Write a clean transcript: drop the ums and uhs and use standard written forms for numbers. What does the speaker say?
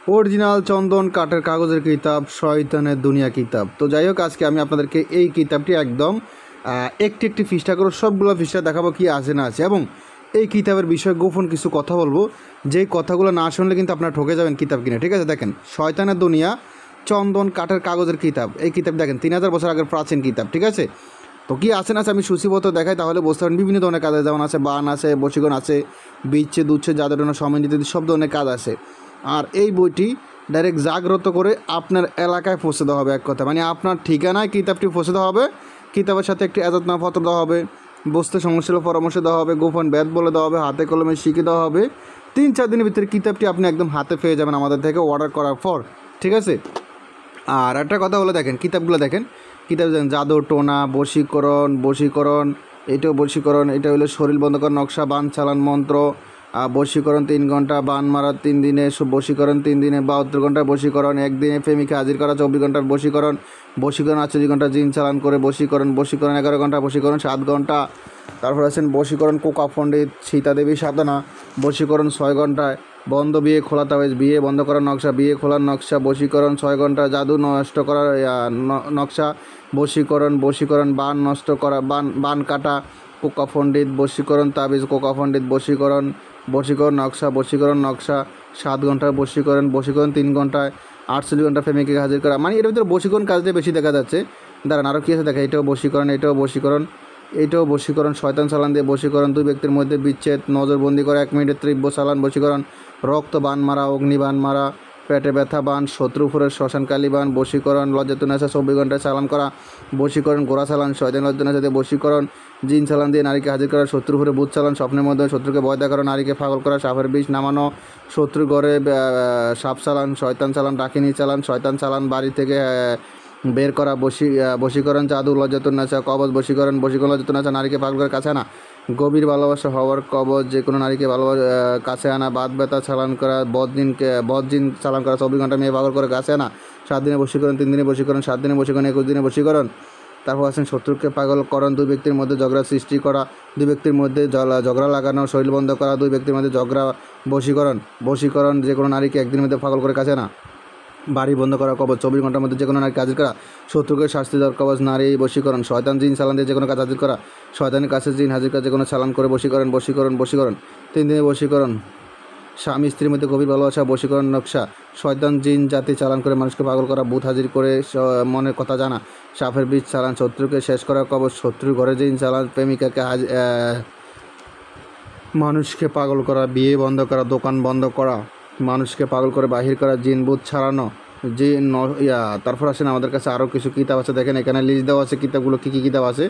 Original চন্দন কাঠের কাগজের কিতাব শয়তানের দুনিয়া কিতাব। তো যাই হোক, আজকে আমি আপনাদেরকে এই কিতাবটি একদম একটি একটি পৃষ্ঠা করে সবগুলো পৃষ্ঠা দেখাবো কি আছে না আছে, এবং এই কিতাবের বিষয়ে গোপন কিছু কথা বলবো, যেই কথাগুলো না শুনলে কিন্তু আপনারা ঠকে যাবেন কিতাব কিনে। ঠিক আছে, দেখেন শয়তানের দুনিয়া চন্দন কাঠের কাগজের কিতাব। এই কিতাব দেখেন 3000 বছর আগের প্রাচীন কিতাব। ঠিক আছে, তো কী আছে না আছে আমি সূচিবদ্ধ দেখাই, তাহলে বুঝতে পারেন বিভিন্ন ধরনের কাজ আছে, যেমন আছে বান আছে, বশীকরণ আছে, বিচ্ছেদ উচ্ছেদ জাদুটনা সমেত ইত্যাদি সব ধরনের কাজ আছে। আর এই বইটি ডাইরেক্ট জাগ্রত করে আপনার এলাকায় পৌঁছে দেওয়া হবে, এক কথা মানে আপনার ঠিকানায় কিতাবটি পৌঁছে দেওয়া হবে। কিতাবের সাথে একটি এজাজতনামা দেওয়া হবে, বসতে সমস্যা পরামর্শ দেওয়া হবে, গোপন ব্যাদ বলে দেওয়া হবে, হাতে কলমে শিখে দেওয়া হবে। 3-4 দিনের ভিতরে কিতাবটি আপনি একদম হাতে পেয়ে যাবেন আমাদের থেকে অর্ডার করার পর। ঠিক আছে, আর একটা কথা বলে দেখেন কিতাবগুলো দেখেন, কিতাব দেখেন জাদু টোনা বশীকরণ, এটাও বশীকরণ, এটা হলো শরীর বন্ধ করার নকশা, বান চালান মন্ত্র, বশীকরণ 3 ঘন্টা, বান মারা 3 দিনে, বশীকরণ 3 দিনে, 72 ঘন্টার বশীকরণ, একদিনে প্রেমিকা হাজির করা 24 ঘন্টার বশীকরণ, 48 ঘন্টা জিন চালান করে বশীকরণ 11 ঘন্টা, বশীকরণ 7 ঘন্টা। তারপর আছেন বশীকরণ কোকা পণ্ডিত, সীতাদেবী সাধনা, বশীকরণ 6 ঘন্টায়, বন্ধ বিয়ে খোলা তাবিজ, বিয়ে বন্ধ করার নকশা, বিয়ে খোলার নকশা, বশীকরণ 6 ঘন্টা, জাদু নষ্ট করার নকশা, বশীকরণ বান নষ্ট করা, বান কাটা, কোকা পণ্ডিত, বশীকরণ তাবিজ, কোকা পণ্ডিত, বশীকরণ বশীকরণ নকশা 7 ঘন্টার, বশীকরণ 3 ঘন্টায়, 48 ঘন্টা প্রেমিকে হাজির করা। মানে এর ভিতরে বশীকরণ কাজটা বেশি দেখা যাচ্ছে। দাঁড়ান আরও কী আছে দেখা, এটাও বশীকরণ শয়তান চালান দিয়ে বশীকরণ, 2 ব্যক্তির মধ্যে বিচ্ছেদ, নজরবন্দি করা 1 মিনিটের তীব্র চালান বশীকরণ, রক্ত বান মারা, অগ্নি বান মারা, পেটে ব্যথা বান, শত্রু উপরে শ্মশানকালী বান, বশীকরণ লজ্জাতুন্নেসা 24 ঘন্টায় চালান করা, বশীকরণ গোড়া চালান, শয়তান লজ্জাতুন্নেসা দিয়ে বশীকরণ, জিন চালান দিয়ে নারীকে হাজির করা, শত্রু উপরে ভূত চালান, স্বপ্নের মধ্যে শত্রুকে ভয় দেখানো, নারীকে পাগল করা, সাপের বিষ নামানো, শত্রু ঘরে সাপ চালান, শয়তান চালান, ডাকিনী চালান, শয়তান চালান, বাড়ি থেকে বের করা, বশীকরণ জাদু লজ্জাতুন্নেসা কবজ, বশীকরণ লজ্জাতুন্নেসা নারীকে পাগল করে কাছে আনা, গভীর ভালোবাসা হওয়ার কবজ, যে কোনো নারীকে কাছে আনা, বাত ব্যথা চালান করা, বদজিন চালান করা, 24 ঘন্টা মেয়ে পাগল করে কাছে আনা, 7 দিনে বশীকরণ, 3 দিনে বশীকরণ, 7 দিনে বশীকরণ, 21 দিনে বশীকরণ। তারপর আছেন শত্রুকে পাগলকরণ, 2 ব্যক্তির মধ্যে ঝগড়া সৃষ্টি করা, 2 ব্যক্তির মধ্যে ঝগড়া লাগানো, শরীর বন্ধ করা, 2 ব্যক্তির মধ্যে ঝগড়া, বশীকরণ যে কোনো নারীকে একদিনের মধ্যে পাগল করে কাছে আনা, বাড়ি বন্ধ করা কবজ, 24 ঘন্টার মধ্যে যে কোনো নারী কাজ করা, শত্রুকে শাস্তি দেওয়ার কবজ, নারী বশীকরণ, শয়তান জিন চালান দিয়ে যে কোনো কাজ হাজির করা, শয়তানের কাছে জিন হাজির করা, যে কোনো চালান করে বশীকরণ 3 দিনে বশীকরণ, স্বামী স্ত্রীর মধ্যে গভীর ভালোবাসা, বশীকরণ নকশা, শয়তান জিন জাতি চালান করে মানুষকে পাগল করা, ভূত হাজির করে মনের কথা জানা, সাপের বীজ চালান, শত্রুকে শেষ করা কবজ, শত্রুর ঘরে জিন চালান, প্রেমিকাকে মানুষকে পাগল করা, বিয়ে বন্ধ করা, দোকান বন্ধ করা, মানুষকে পাগল করে বাহির করা, জিন ভূত ছাড়ানো, তারপর আসেন আমাদের কাছে আরও কিছু কিতাব আছে। দেখেন এখানে লিস্ট দেওয়া আছে কিতাবগুলো কী কী কিতাব আছে।